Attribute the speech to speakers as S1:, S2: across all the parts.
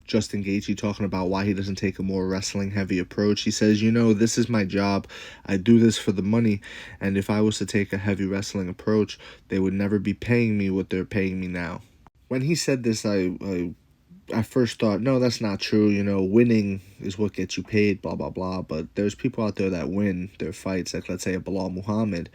S1: Justin Gaethje talking about why he doesn't take a more wrestling heavy approach. He says, this is my job. I do this for the money. And if I was to take a heavy wrestling approach, they would never be paying me what they're paying me now. When he said this, I first thought, no, that's not true. Winning is what gets you paid, blah, blah, blah. But there's people out there that win their fights, like let's say a Bilal Muhammad,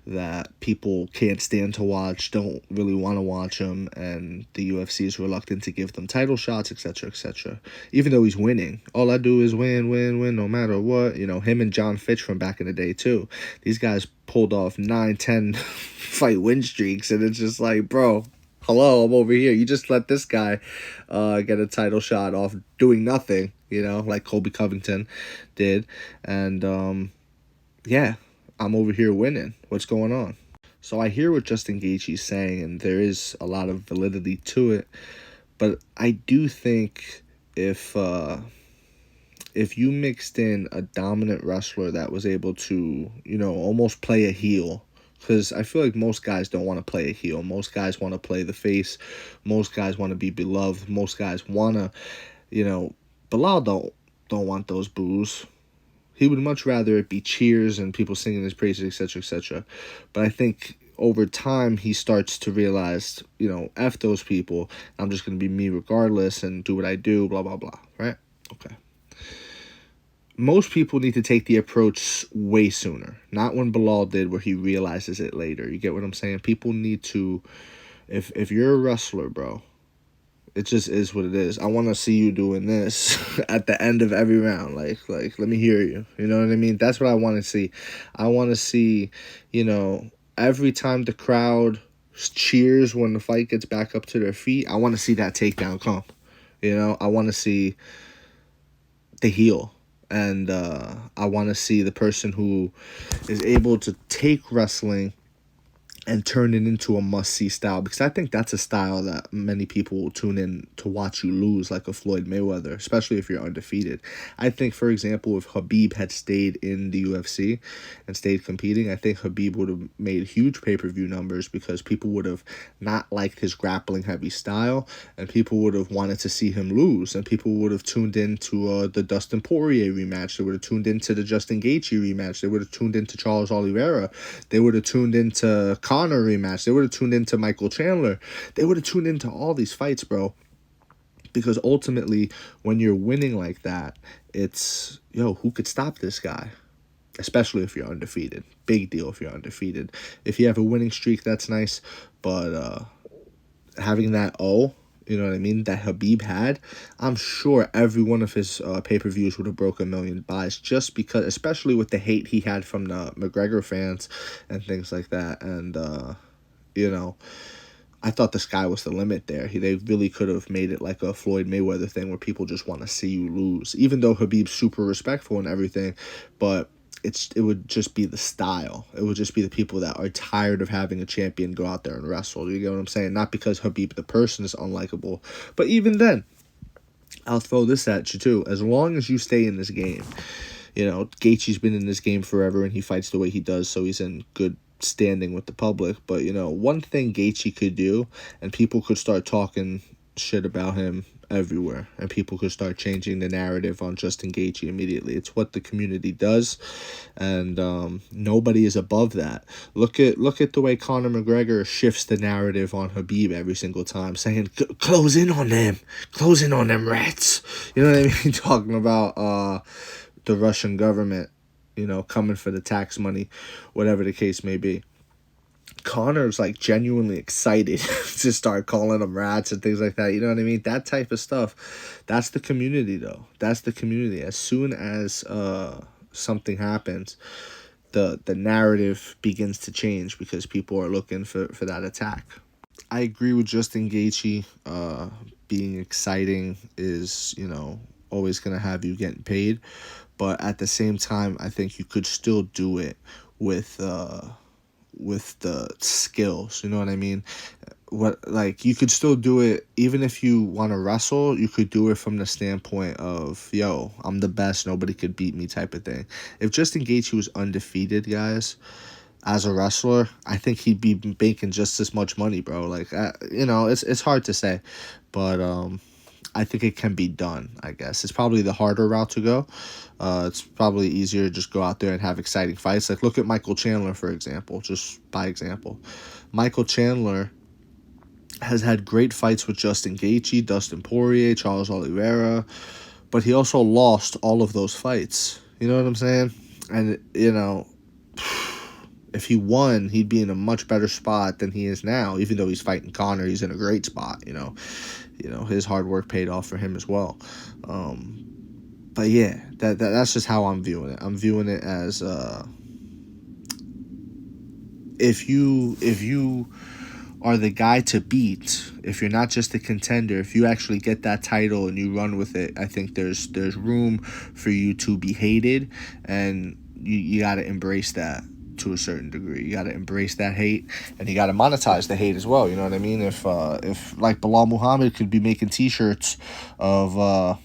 S1: that people can't stand to watch, don't really want to watch him, and the UFC is reluctant to give them title shots, etc., etc. Even though he's winning. All I do is win, win, win, no matter what. Him and John Fitch from back in the day, too. These guys pulled off 9, 10 fight win streaks, and it's just like, bro, hello, I'm over here. You just let this guy get a title shot off doing nothing, like Colby Covington did. And, yeah, I'm over here winning. What's going on? So I hear what Justin Gaethje's saying, and there is a lot of validity to it. But I do think if you mixed in a dominant wrestler that was able to, almost play a heel, because I feel like most guys don't want to play a heel. Most guys want to play the face. Most guys want to be beloved. Most guys want to, Bilal don't want those boos. He would much rather it be cheers and people singing his praises, etc., etc. But I think over time he starts to realize, F those people. I'm just going to be me regardless and do what I do, blah, blah, blah, right? Okay. Most people need to take the approach way sooner. Not when Bilal did, where he realizes it later. You get what I'm saying? People need to, if you're a wrestler, bro, it just is what it is. I want to see you doing this at the end of every round. Like, let me hear you. You know what I mean? That's what I want to see. I want to see, every time the crowd cheers when the fight gets back up to their feet, I want to see that takedown come. I want to see the heel. And I want to see the person who is able to take wrestling and turn it into a must-see style, because I think that's a style that many people will tune in to watch you lose, like a Floyd Mayweather, especially if you're undefeated. I think, for example, if Khabib had stayed in the UFC and stayed competing, I think Khabib would have made huge pay-per-view numbers, because people would have not liked his grappling-heavy style, and people would have wanted to see him lose, and people would have tuned into the Dustin Poirier rematch. They would have tuned into the Justin Gaethje rematch. They would have tuned into Charles Oliveira. They would have tuned into Conor rematch. They would have tuned into Michael Chandler. They would have tuned into all these fights, bro. Because ultimately, when you're winning like that, it's, who could stop this guy? Especially if you're undefeated. Big deal if you're undefeated. If you have a winning streak, that's nice. But having that you know what I mean, that Khabib had, I'm sure every one of his pay-per-views would have broke 1 million buys, just because, especially with the hate he had from the McGregor fans and things like that. And, I thought the sky was the limit there. They really could have made it like a Floyd Mayweather thing where people just want to see you lose, even though Khabib's super respectful and everything, but it would just be the style. It would just be the people that are tired of having a champion go out there and wrestle. You get what I'm saying? Not because Khabib the person is unlikable, but even then, I'll throw this at you too. As long as you stay in this game, Gaethje's been in this game forever and he fights the way he does, so he's in good standing with the public. But, one thing Gaethje could do, and people could start talking shit about him everywhere, and people could start changing the narrative on Justin Gaethje immediately. It's what the community does, and nobody is above that. Look at the way Conor McGregor shifts the narrative on Khabib every single time, saying, close in on them rats. You know what I mean? Talking about the Russian government, coming for the tax money, whatever the case may be. Connor's like genuinely excited to start calling them rats and things like that. You know what I mean? That type of stuff. That's the community, though. That's the community. As soon as something happens, the narrative begins to change because people are looking for that attack. I agree with Justin Gaethje. Being exciting is, always going to have you getting paid. But at the same time, I think you could still do it with the skills. You know what I mean? You could still do it even if you want to wrestle. You could do it from the standpoint of, I'm the best, nobody could beat me type of thing. If Justin Gaethje was undefeated, guys, as a wrestler, I think he'd be making just as much money, bro. It's hard to say, but I think it can be done, I guess. It's probably the harder route to go. It's probably easier to just go out there and have exciting fights. Like, look at Michael Chandler, for example, just by example. Michael Chandler has had great fights with Justin Gaethje, Dustin Poirier, Charles Oliveira, but he also lost all of those fights. You know what I'm saying? And, you know, if he won, he'd be in a much better spot than he is now. Even though he's fighting Conor, he's in a great spot, you know. His hard work paid off for him as well. But yeah, that's just how I'm viewing it. I'm viewing it as if you are the guy to beat, if you're not just a contender, if you actually get that title and you run with it, I think there's room for you to be hated, and you got to embrace that to a certain degree. You got to embrace that hate, and you got to monetize the hate as well. You know what I mean? If like Bilal Muhammad could be making T-shirts of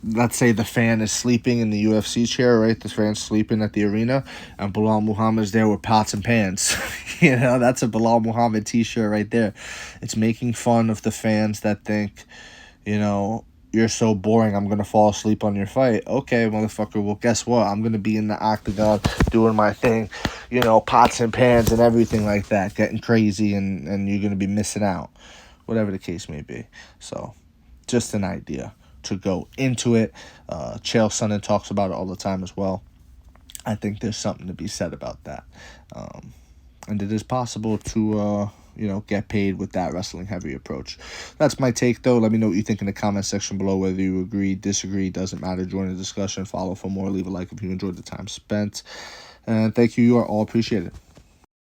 S1: let's say the fan is sleeping in the UFC chair, right? The fan's sleeping at the arena, and Bilal Muhammad's there with pots and pans. That's a Bilal Muhammad T-shirt right there. It's making fun of the fans that think, you're so boring, I'm going to fall asleep on your fight. Okay, motherfucker, well, guess what? I'm going to be in the octagon doing my thing, pots and pans and everything like that, getting crazy, and you're going to be missing out, whatever the case may be. So, just an idea to go into it. Chael Sonnen talks about it all the time as well. I think there's something to be said about that. And it is possible to, get paid with that wrestling heavy approach. That's my take, though. Let me know what you think in the comment section below, whether you agree, disagree, doesn't matter. Join the discussion. Follow for more. Leave a like if you enjoyed the time spent. And thank you. You are all appreciated.